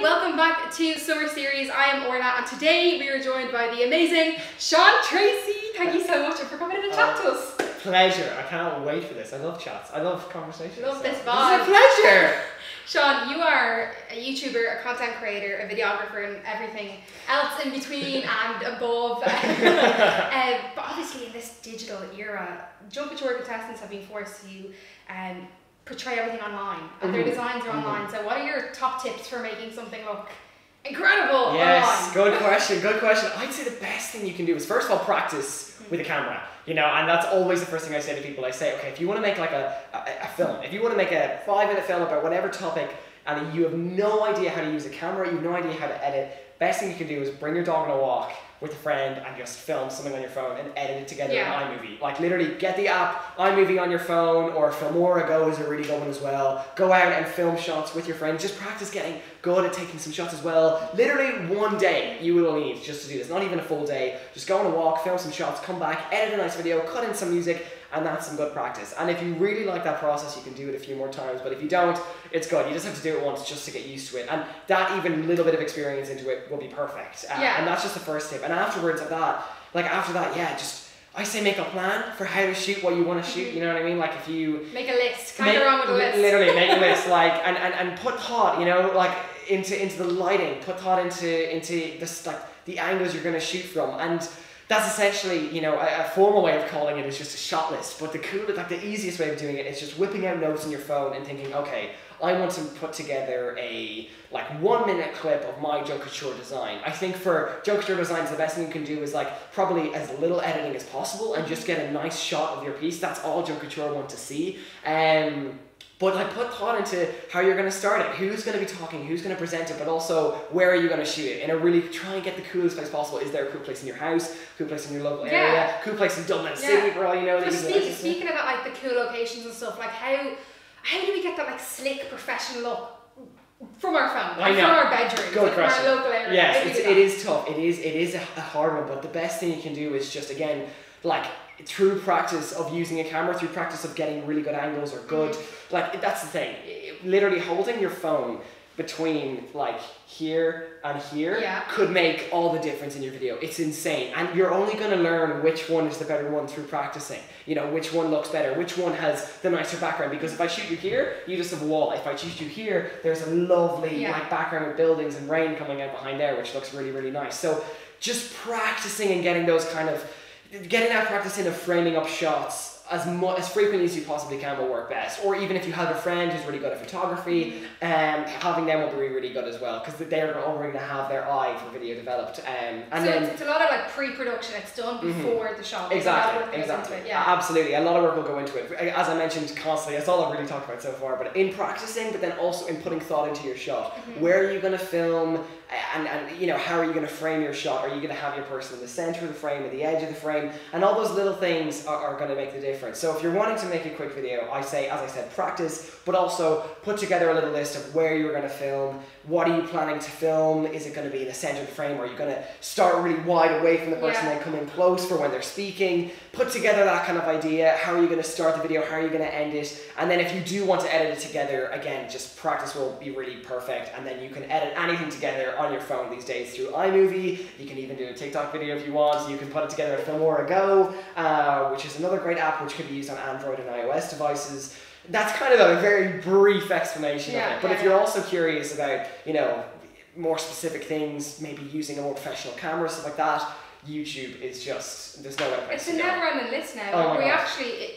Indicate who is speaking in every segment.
Speaker 1: welcome back to Summer Series. I am Orla and today we are joined by the amazing Seán Treacy. Thank you so much for coming in and chat to us.
Speaker 2: Pleasure. I cannot wait for this. I love chats. I love conversations.
Speaker 1: Love this
Speaker 2: This
Speaker 1: vibe.
Speaker 2: is a pleasure.
Speaker 1: Seán, you are a YouTuber, a content creator, a videographer and everything else in between and above. But obviously in this digital era, Junk Kouture contestants have been forced to portray everything online and their designs are online. So what are your top tips for making something look incredible online?
Speaker 2: Good question, good question. I'd say the best thing you can do is first of all practice with a camera, you know, and that's always the first thing I say to people. I say, okay, if you want to make like a film, if you want to make a 5-minute film about whatever topic and you have no idea how to use a camera, you have no idea how to edit, best thing you can do is bring your dog on a walk with a friend and just film something on your phone and edit it together in iMovie. Like literally get the app iMovie on your phone, or Filmora Go is a really good one as well. Go out and film shots with your friend. Just practice getting good at taking some shots as well. Literally one day you will need just to do this, not even a full day. Just go on a walk, film some shots, come back, edit a nice video, cut in some music, and that's some good practice. And if you really like that process, you can do it a few more times, but if you don't, it's good. You just have to do it once just to get used to it. And that even little bit of experience into it will be perfect. And that's just the first tip. And afterwards of that, I say make a plan for how to shoot what you want to shoot, you know what I mean? Like if you...
Speaker 1: Make a list, can't go wrong with a list.
Speaker 2: Literally, make a list, like, and put thought, you know, like into the lighting, put thought into this, like the angles you're going to shoot from. And that's essentially, you know, a formal way of calling it is just a shot list. But the easiest way of doing it is just whipping out notes on your phone and thinking, okay, I want to put together a 1-minute clip of my Junk Kouture design. I think for Junk Kouture designs, the best thing you can do is like probably as little editing as possible and just get a nice shot of your piece. That's all Junk Kouture want to see. But like put thought into how you're going to start it, who's going to be talking, who's going to present it, but also where are you going to shoot it. Try and get the coolest place possible. Is there a cool place in your house, cool place in your local area, cool place in Dublin City for all you know.
Speaker 1: Speaking of that, like the cool locations and stuff, like how do we get that like slick professional look from our phone, from our bedroom, from our local area?
Speaker 2: Yes, it is tough. It is a hard one, but the best thing you can do is just again like through practice of using a camera, through practice of getting really good angles or good, like that's the thing, literally holding your phone between like here and here could make all the difference in your video. It's insane, and you're only going to learn which one is the better one through practicing, you know, which one looks better, which one has the nicer background, because if I shoot you here, you just have a wall. If I shoot you here, there's a lovely like background with buildings and rain coming out behind there, which looks really, really nice. So just practicing and getting that practice in of framing up shots as frequently as you possibly can will work best. Or even if you have a friend who's really good at photography, having them will be really good as well, because they're already going to have their eye for video developed.
Speaker 1: It's a lot of like pre-production. It's done before the shot.
Speaker 2: Exactly. Absolutely. A lot of work will go into it. As I mentioned constantly, that's all I've really talked about so far. But in practicing, but then also in putting thought into your shot. Where are you going to film? And you know, how are you going to frame your shot? Are you going to have your person in the center of the frame, at the edge of the frame? And all those little things are going to make the difference. So if you're wanting to make a quick video, I say, as I said, practice, but also put together a little list of where you're going to film. What are you planning to film? Is it going to be in the center of the frame? Are you going to start really wide away from the person and come in close for when they're speaking? Put together that kind of idea. How are you going to start the video? How are you going to end it? And then if you do want to edit it together, again, just practice will be really perfect. And then you can edit anything together on your phone these days through iMovie. You can even do a TikTok video if you want. You can put it together in Filmora Go, which is another great app which can be used on Android and iOS devices. That's kind of a very brief explanation of it. But if you're also curious about, you know, more specific things, maybe using a more professional camera, stuff like that, YouTube is just, there's no other place to go.
Speaker 1: It's a never-ending list now.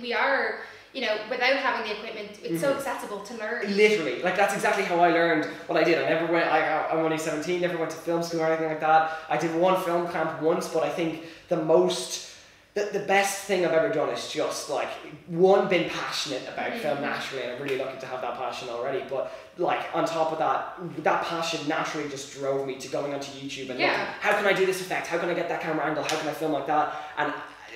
Speaker 1: We are, you know, without having the equipment, it's so accessible to learn. Literally,
Speaker 2: like that's exactly how I learned what I did. I'm only 17, never went to film school or anything like that. I did one film camp once, but I think the best thing I've ever done is just like, one, been passionate about film naturally, and I'm really lucky to have that passion already, but like on top of that passion naturally just drove me to going onto YouTube and looking, how can I do this effect? How can I get that camera angle? How can I film like that? And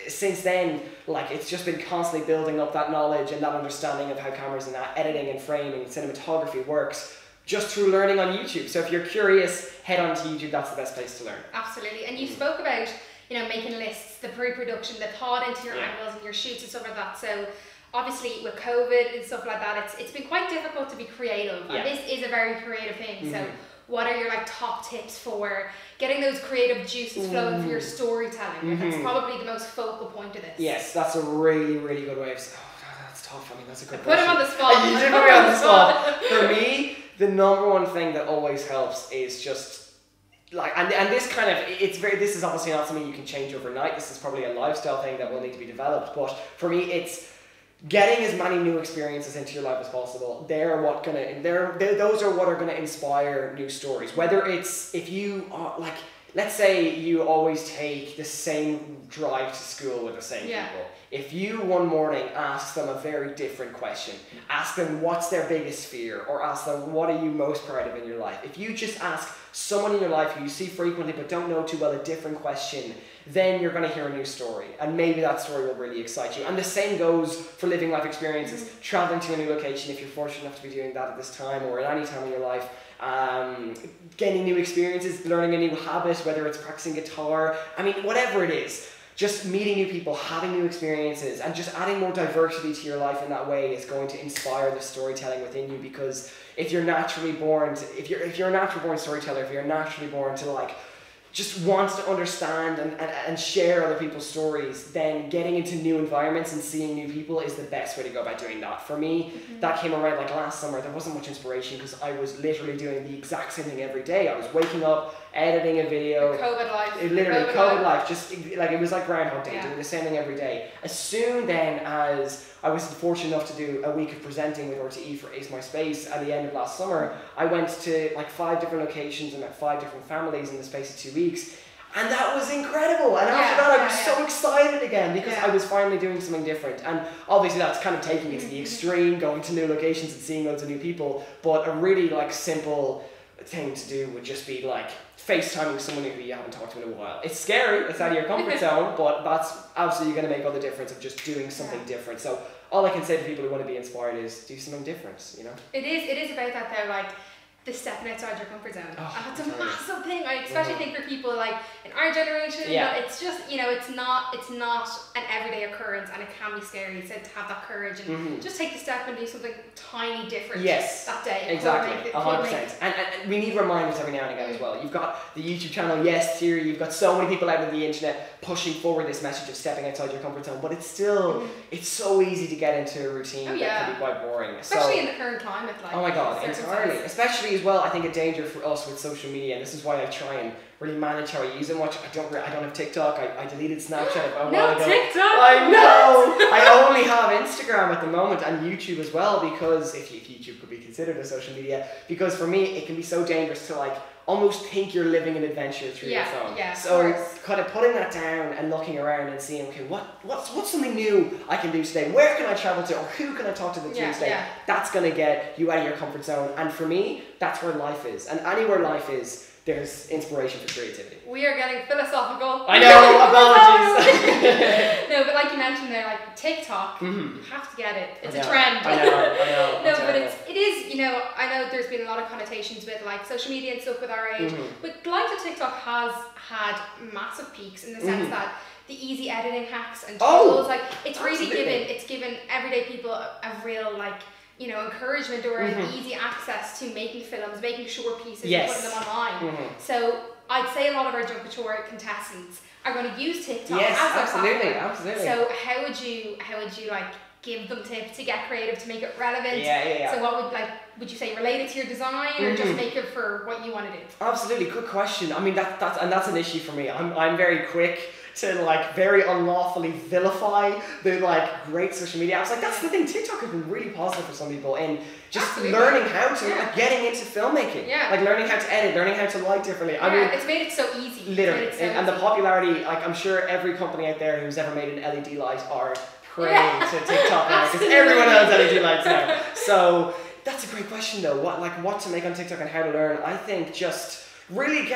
Speaker 2: since then, like, it's just been constantly building up that knowledge and that understanding of how cameras and that editing and framing and cinematography works just through learning on YouTube. So if you're curious, head on to YouTube. That's the best place to learn.
Speaker 1: Absolutely. And you spoke about, you know, making lists, the pre-production, the thought into your angles and your shoots and stuff like that. So obviously with COVID and stuff like that, it's been quite difficult to be creative. And this is a very creative thing. So what are your like top tips for getting those creative juices flowing for your storytelling? And that's probably the most focal point of this.
Speaker 2: Yes, that's a really, really good way of saying. That's tough. I mean, that's a good
Speaker 1: Put
Speaker 2: question.
Speaker 1: him on the spot.
Speaker 2: You did put me on the spot. For me, the number one thing that always helps is just like, and this kind of, this is obviously not something you can change overnight. This is probably a lifestyle thing that will need to be developed. But for me, it's getting as many new experiences into your life as possible. Those are what are gonna inspire new stories. Whether it's, if you are like, let's say you always take the same drive to school with the same people. If you one morning ask them a very different question, ask them what's their biggest fear, or ask them what are you most proud of in your life. If you just ask someone in your life who you see frequently but don't know too well a different question, then you're going to hear a new story, and maybe that story will really excite you. And the same goes for living life experiences, traveling to a new location if you're fortunate enough to be doing that at this time or at any time in your life. Gaining new experiences, learning a new habit, whether it's practicing guitar, I mean, whatever it is, just meeting new people, having new experiences, and just adding more diversity to your life in that way is going to inspire the storytelling within you. Because if you're naturally born to, if you're a natural born storyteller, if you're naturally born to like just wants to understand and share other people's stories, then getting into new environments and seeing new people is the best way to go about doing that. For me, that came around like last summer. There wasn't much inspiration because I was literally doing the exact same thing every day. I was waking up, editing a video.
Speaker 1: COVID life.
Speaker 2: Literally, COVID life. Just like, it was like Groundhog Day, doing the same thing every day. As soon then as I was fortunate enough to do a week of presenting with RTE for Ace My Space at the end of last summer, I went to like 5 different locations and met 5 different families in the space of 2 weeks. And that was incredible. And after that, I was so excited again because I was finally doing something different. And obviously that's kind of taking it to the extreme, going to new locations and seeing loads of new people. But a really like simple thing to do would just be like FaceTiming someone who you haven't talked to in a while. It's scary, it's out of your comfort zone, but that's absolutely going to make all the difference of just doing something different. So all I can say to people who want to be inspired is do something different, you know? It
Speaker 1: is about that though, like the stepping outside your comfort zone. And that's a massive thing. I especially think for people like in our generation, but it's just, you know, it's not an everyday occurrence, and it can be scary. So to have that courage and just take the step and do something tiny different that day.
Speaker 2: Exactly, 100%. And we need reminders every now and again as well. You've got the YouTube channel, yes, Theory, you've got so many people out on the internet pushing forward this message of stepping outside your comfort zone, but it's still, it's so easy to get into a routine that can be quite boring.
Speaker 1: Especially in the current climate. Like,
Speaker 2: oh my God, entirely. Especially as well, I think a danger for us with social media, and this is why I try and really manage how I use it much. I don't have TikTok. I deleted Snapchat a while ago.
Speaker 1: TikTok.
Speaker 2: I know. I only have Instagram at the moment, and YouTube as well, because if YouTube could be considered a social media, because for me it can be so dangerous to like almost think you're living an adventure through your phone. So kind of putting that down and looking around and seeing, okay, what's something new I can do today? Where can I travel to? Or who can I talk to today? That's going to get you out of your comfort zone. And for me, that's where life is. And anywhere life is, there's inspiration for creativity.
Speaker 1: We are getting philosophical.
Speaker 2: I know, apologies.
Speaker 1: No, but like you mentioned there, like TikTok, you have to get it. It's a trend.
Speaker 2: I know.
Speaker 1: No, but it is, you know, I know there's been a lot of connotations with like social media and stuff with our age, but the likes of TikTok has had massive peaks in the sense that the easy editing hacks and tools, like it's really given everyday people a real like, you know, encouragement or an easy access to making films, making short pieces and putting them online. So I'd say a lot of our Junk Kouture contestants are going to use TikTok as their platform.
Speaker 2: Absolutely.
Speaker 1: So how would you like give them tips to get creative, to make it relevant? So what would you say relate it to your design or just make it for what you want to do?
Speaker 2: Absolutely, good question. I mean that's an issue for me. I'm very quick to like very unlawfully vilify the like great social media apps. Like that's the thing, TikTok has been really positive for some people in just learning how to like getting into filmmaking. Like learning how to edit, learning how to light differently. I mean,
Speaker 1: it's made it so easy.
Speaker 2: Literally. And the popularity, like I'm sure every company out there who's ever made an LED light are praying to TikTok now because everyone has LED lights now. So that's a great question though. What to make on TikTok and how to learn. I think just really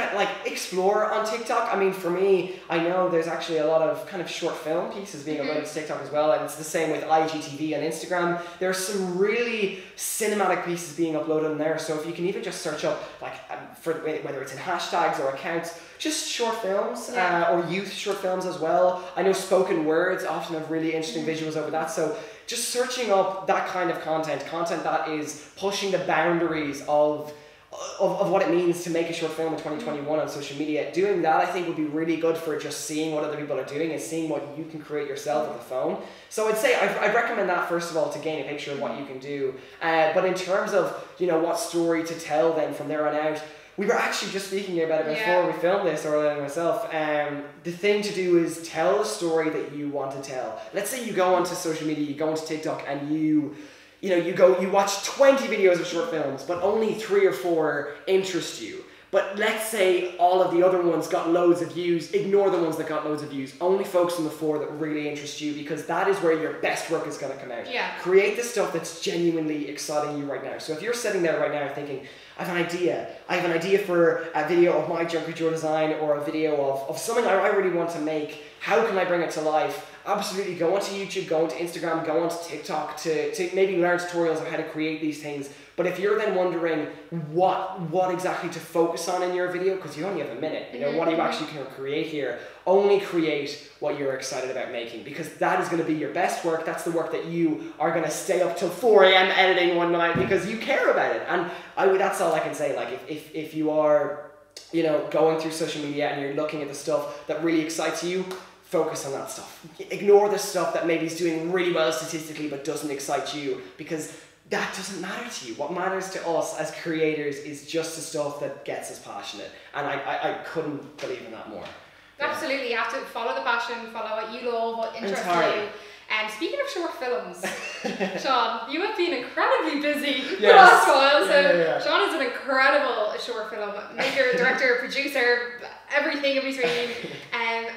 Speaker 2: explore on TikTok. I mean, for me, I know there's actually a lot of kind of short film pieces being uploaded to TikTok as well, and it's the same with IGTV on Instagram. There's some really cinematic pieces being uploaded on there, so if you can even just search up, like, for whether it's in hashtags or accounts, just short films, or youth short films as well. I know spoken words often have really interesting visuals over that, so just searching up that kind of content that is pushing the boundaries of of what it means to make a short film in 2021 on social media. Doing that, I think, would be really good for just seeing what other people are doing and seeing what you can create yourself with the phone. So I'd say I'd recommend that first of all to gain a picture of what you can do. But in terms of what story to tell then from there on out, we were actually just speaking about it before we filmed this, Orla and myself. The thing to do is tell a story that you want to tell. Let's say you go onto social media, you go onto TikTok, and you watch 20 videos of short films, but only 3 or 4 interest you. But let's say all of the other ones got loads of views. Ignore the ones that got loads of views. Only focus on the 4 that really interest you, because that is where your best work is going to come out.
Speaker 1: Yeah.
Speaker 2: Create the stuff that's genuinely exciting you right now. So if you're sitting there right now thinking, I have an idea for a video of my Junk Kouture design, or a video of something I really want to make, how can I bring it to life? Absolutely, go onto YouTube, go onto Instagram, go onto TikTok to maybe learn tutorials on how to create these things. But if you're then wondering what exactly to focus on in your video, because you only have a minute, what are you actually going to create here? Only create what you're excited about making, because that is going to be your best work. That's the work that you are going to stay up till 4 a.m. editing one night because you care about it. And that's all I can say. Like if you are, going through social media and you're looking at the stuff that really excites you, focus on that stuff. Ignore the stuff that maybe is doing really well statistically but doesn't excite you, because that doesn't matter to you. What matters to us as creators is just the stuff that gets us passionate. And I couldn't believe in that more.
Speaker 1: Absolutely, you have to follow the passion, follow what you love, what interests you. And speaking of short films, Seán, you have been incredibly busy the last while. So Seán is an incredible short film maker, director, producer, everything in between. And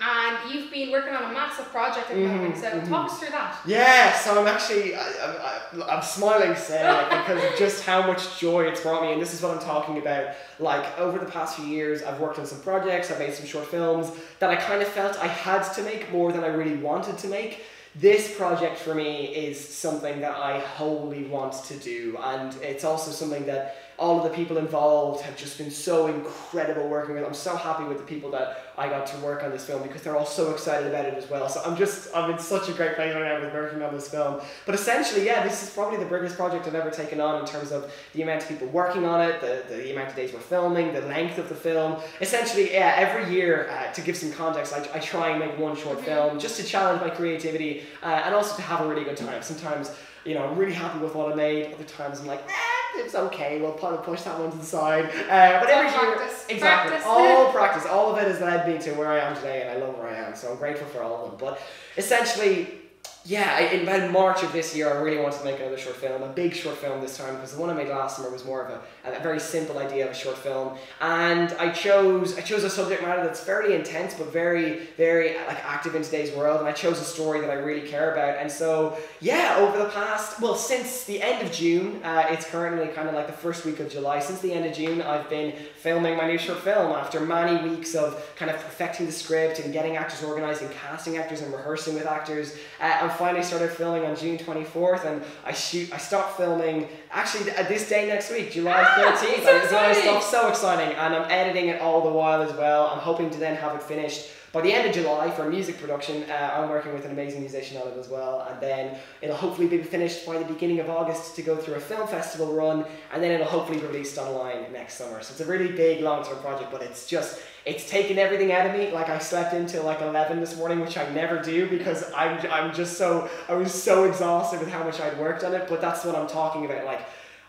Speaker 1: you've been working on a massive project at the moment. So talk us through that.
Speaker 2: Yeah, so I'm actually, I'm smiling saying it because of just how much joy it's brought me. And this is what I'm talking about. Like, over the past few years, I've worked on some projects, I've made some short films that I kind of felt I had to make more than I really wanted to make. This project for me is something that I wholly want to do, and it's also something that all of the people involved have just been so incredible working with. I'm so happy with the people that I got to work on this film, because they're all so excited about it as well. So I'm in such a great place right now with working on this film. But essentially, this is probably the biggest project I've ever taken on in terms of the amount of people working on it, the amount of days we're filming, the length of the film. Essentially, every year, to give some context, I try and make one short film just to challenge my creativity and also to have a really good time. Sometimes, I'm really happy with what I made. Other times I'm like, it's okay, we'll push that one to the side. But every year, exactly, all practice. All of it has led me to where I am today, and I love where I am. So I'm grateful for all of them. But essentially, in about March of this year, I really wanted to make another short film, a big short film this time, because the one I made last summer was more of a very simple idea of a short film. And I chose a subject matter that's fairly intense, but very, very active in today's world. And I chose a story that I really care about. And so, over the past, since the end of June, it's currently kind of like the first week of July. Since the end of June, I've been filming my new short film after many weeks of kind of perfecting the script and getting actors organized and casting actors and rehearsing with actors. Finally started filming on June 24th, and I stopped filming actually this day next week, July 13th. It's so exciting, and I'm editing it all the while as well. I'm hoping to then have it finished by the end of July for music production. I'm working with an amazing musician on it as well, and then it'll hopefully be finished by the beginning of August to go through a film festival run, and then it'll hopefully be released online next summer. So it's a really big long-term project, but it's taken everything out of me. Like, I slept until 11 this morning, which I never do, because I was so exhausted with how much I'd worked on it. But that's what I'm talking about. Like,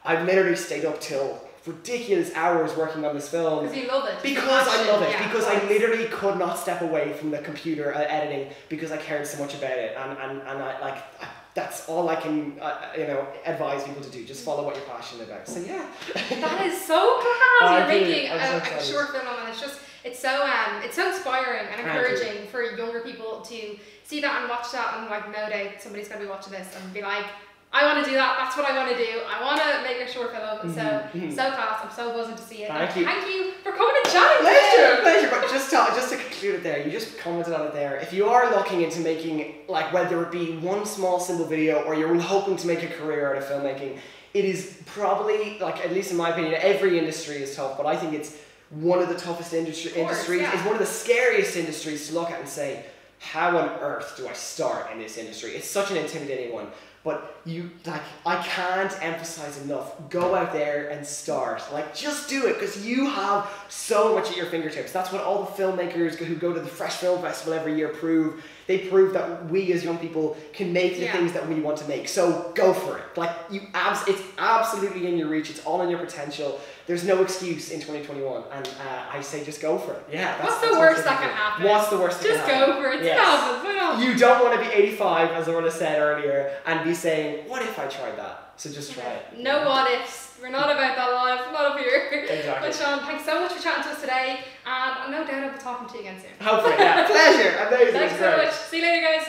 Speaker 2: I've literally stayed up till ridiculous hours working on this film.
Speaker 1: Because you love it.
Speaker 2: Because I love it. Because I literally could not step away from the computer editing because I cared so much about it. And I that's all I can advise people to do. Just follow what you're passionate about. So
Speaker 1: that is so class. You're making a short film, and it's so inspiring and encouraging for younger people to see that and watch that, and no doubt somebody's going to be watching this and be like, I want to do that. That's what I want to do. I want to make a short film. So class. I'm so buzzing to see it. Thank you for coming and chatting.
Speaker 2: Pleasure. But just to conclude it there, you just commented on it there. If you are looking into making, whether it be one small simple video or you're hoping to make a career out of filmmaking, it is probably, at least in my opinion, every industry is tough, but I think it's one of the toughest industries. It's one of the scariest industries to look at and say, how on earth do I start in this industry? It's such an intimidating one. but you, like, I can't emphasize enough, go out there and start. Like, just do it, because you have so much at your fingertips. That's what all the filmmakers who go to the Fresh Film Festival every year prove. They prove that we as young people can make the things that we want to make. So go for it. Like, it's absolutely in your reach. It's all in your potential. There's no excuse in 2021, and I say just go for it. Yeah.
Speaker 1: What's the worst that can happen?
Speaker 2: What's the worst that can happen?
Speaker 1: Just go for it. Yes.
Speaker 2: You don't want to be 85, as I said earlier, and be saying, what if I tried that? So just try it.
Speaker 1: No what ifs. We're not about that life, not up here.
Speaker 2: Exactly.
Speaker 1: But Seán, thanks so much for chatting to us today, and no doubt I'll be talking to you again soon.
Speaker 2: Hopefully, yeah. Pleasure. Amazing.
Speaker 1: Thanks so much. See you later, guys.